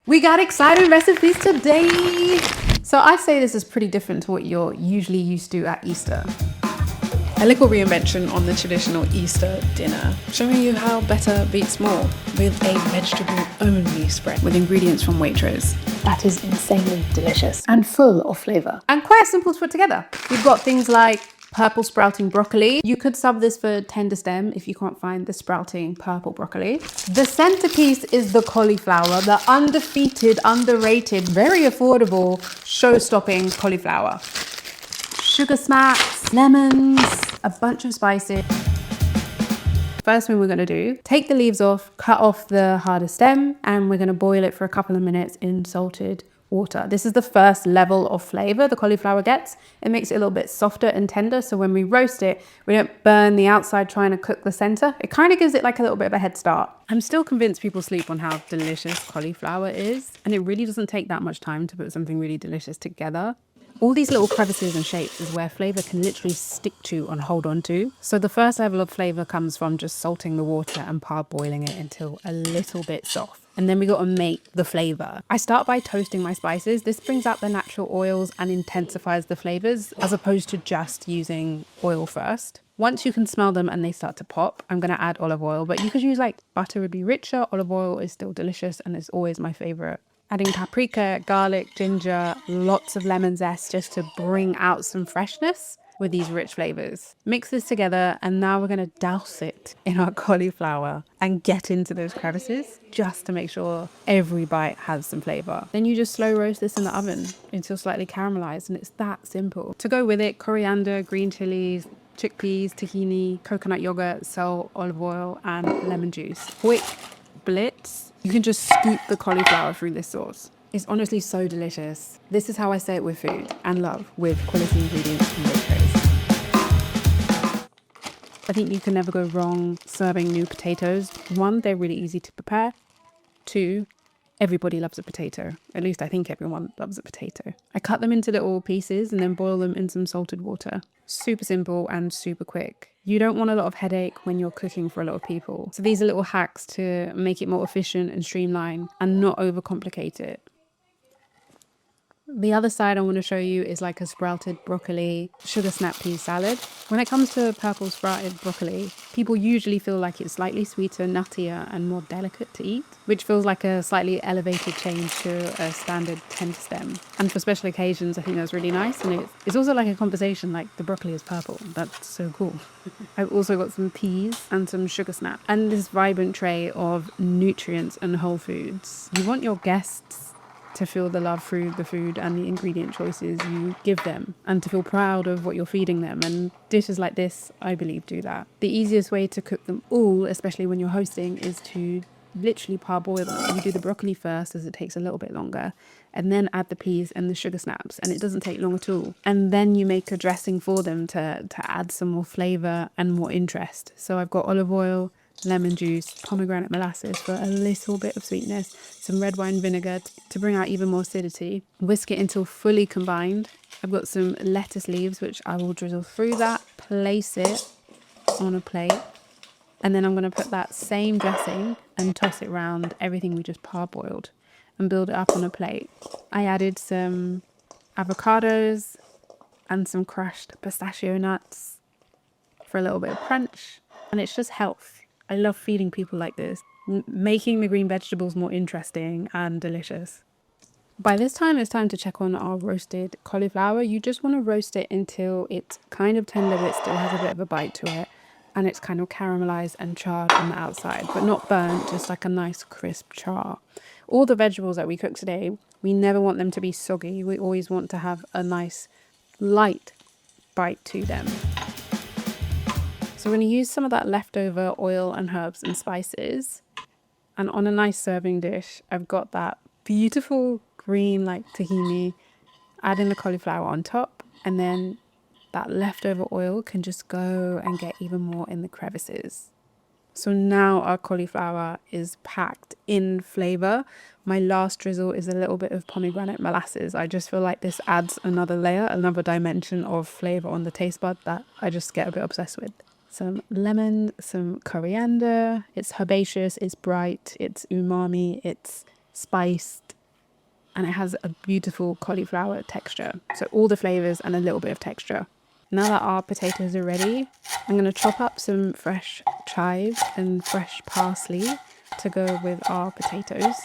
We got exciting recipes today. So I say this is pretty different to what you're usually used to at Easter. A little reinvention on the traditional Easter dinner, showing you how better beats more with a vegetable-only spread with ingredients from Waitrose. That is insanely delicious and full of flavour. And quite simple to put together. We've got things like purple sprouting broccoli. You could sub this for tender stem if you can't find the sprouting purple broccoli. The centerpiece is the cauliflower, the undefeated, underrated, very affordable, show-stopping cauliflower. Sugar smacks, lemons, a bunch of spices. First thing we're going to do, take the leaves off, cut off the harder stem, and we're going to boil it for a couple of minutes in salted water. This is the first level of flavor the cauliflower gets. It makes it a little bit softer and tender, so when we roast it, we don't burn the outside trying to cook the center. It kind of gives it like a little bit of a head start. I'm still convinced people sleep on how delicious cauliflower is, and it really doesn't take that much time to put something really delicious together. All these little crevices and shapes is where flavor can literally stick to and hold on to. So the first level of flavor comes from just salting the water and parboiling it until a little bit soft. And then we got to make the flavor. I start by toasting my spices. This brings out the natural oils and intensifies the flavors as opposed to just using oil first. Once you can smell them and they start to pop, I'm going to add olive oil, but you could use like butter would be richer. Olive oil is still delicious and it's always my favorite. Adding paprika, garlic, ginger, lots of lemon zest just to bring out some freshness with these rich flavors. Mix this together and now we're going to douse it in our cauliflower and get into those crevices just to make sure every bite has some flavor. Then you just slow roast this in the oven until slightly caramelized, and it's that simple. To go with it, coriander, green chilies, chickpeas, tahini, coconut yogurt, salt, olive oil, and lemon juice. Quick blitz. You can just scoop the cauliflower through this sauce. It's honestly so delicious. This is how I say it with food and love, with quality ingredients from Waitrose. I think you can never go wrong serving new potatoes. One, they're really easy to prepare. Two, everybody loves a potato. At least I think everyone loves a potato. I cut them into little pieces and then boil them in some salted water. Super simple and super quick. You don't want a lot of headache when you're cooking for a lot of people. So these are little hacks to make it more efficient and streamlined and not overcomplicate it. The other side I want to show you is like a sprouted broccoli sugar snap pea salad. When it comes to purple sprouted broccoli, people usually feel like it's slightly sweeter, nuttier, and more delicate to eat, which feels like a slightly elevated change to a standard tender stem. And for special occasions, I think that's really nice. And it's also like a conversation, like the broccoli is purple. That's so cool. I've also got some peas and some sugar snap and this vibrant tray of nutrients and whole foods. You want your guests to feel the love through the food and the ingredient choices you give them and to feel proud of what you're feeding them. And dishes like this, I believe, do that. The easiest way to cook them all, especially when you're hosting, is to literally parboil them. You do the broccoli first as it takes a little bit longer and then add the peas and the sugar snaps and it doesn't take long at all. And then you make a dressing for them to add some more flavour and more interest. So I've got olive oil, lemon juice, pomegranate molasses for a little bit of sweetness, some red wine vinegar to bring out even more acidity. Whisk it until fully combined. I've got some lettuce leaves which I will drizzle through that, place it on a plate, and then I'm going to put that same dressing and toss it around everything we just parboiled and build it up on a plate. I added some avocados and some crushed pistachio nuts for a little bit of crunch, and it's just health. I love feeding people like this, making the green vegetables more interesting and delicious. By this time, it's time to check on our roasted cauliflower. You just want to roast it until it's kind of tender, but it still has a bit of a bite to it. And it's kind of caramelized and charred on the outside, but not burnt, just like a nice crisp char. All the vegetables that we cook today, we never want them to be soggy. We always want to have a nice light bite to them. So we're going to use some of that leftover oil and herbs and spices. And on a nice serving dish, I've got that beautiful green like tahini, adding the cauliflower on top, and then that leftover oil can just go and get even more in the crevices. So now our cauliflower is packed in flavor. My last drizzle is a little bit of pomegranate molasses. I just feel like this adds another layer, another dimension of flavor on the taste bud that I just get a bit obsessed with. Some lemon, some coriander. It's herbaceous, it's bright, it's umami, it's spiced. and it has a beautiful cauliflower texture. So all the flavours and a little bit of texture. Now that our potatoes are ready, I'm going to chop up some fresh chives and fresh parsley to go with our potatoes.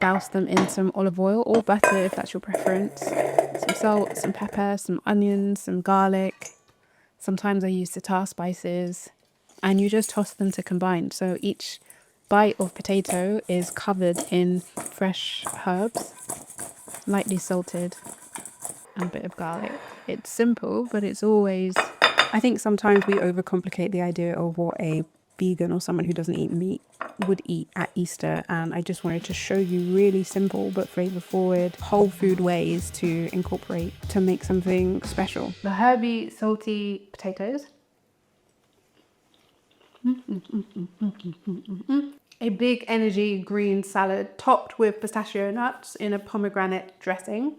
Douse them in some olive oil or butter if that's your preference. Some salt, some pepper, some onions, some garlic. Sometimes I use tartar spices. And you just toss them to combine. So each bite of potato is covered in fresh herbs, lightly salted, and a bit of garlic. It's simple, but it's always... I think sometimes we overcomplicate the idea of what a vegan or someone who doesn't eat meat would eat at Easter, and I just wanted to show you really simple but flavour forward whole food ways to incorporate to make something special. The herby salty potatoes. A big energy green salad topped with pistachio nuts in a pomegranate dressing.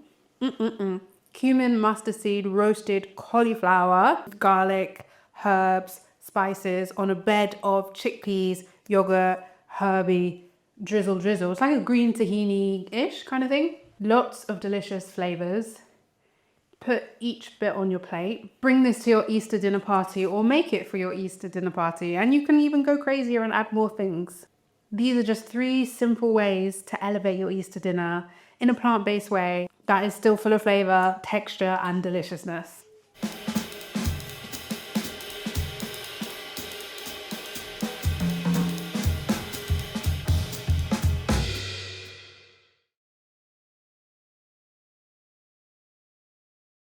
Cumin, mustard seed, roasted cauliflower, garlic, herbs, spices on a bed of chickpeas, yogurt, herby, drizzle. It's like a green tahini-ish kind of thing. Lots of delicious flavours. Put each bit on your plate. Bring this to your Easter dinner party or make it for your Easter dinner party, and you can even go crazier and add more things. These are just 3 simple ways to elevate your Easter dinner in a plant-based way that is still full of flavour, texture and deliciousness.